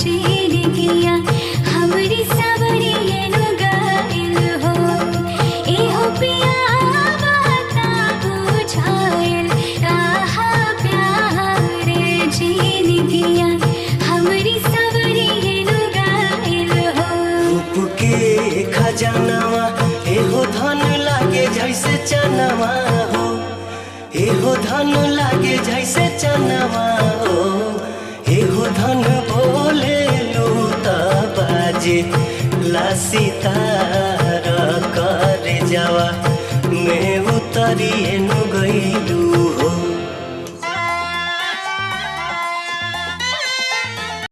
जिंदगिया हमरी सवरी नु गाइल हो एहो पिया बाता बुझाइल कहा प्यार जिंदगिया हमरी सवरी नु गाइल हो। रूप के खजानावा एहो धन लागे जैसे चनवा हो, एहो धन लागे जैसे चनवा हो, एहो धन बोले लूता बाजे ला सितार कर जावा मैं उतरिए नु गईलू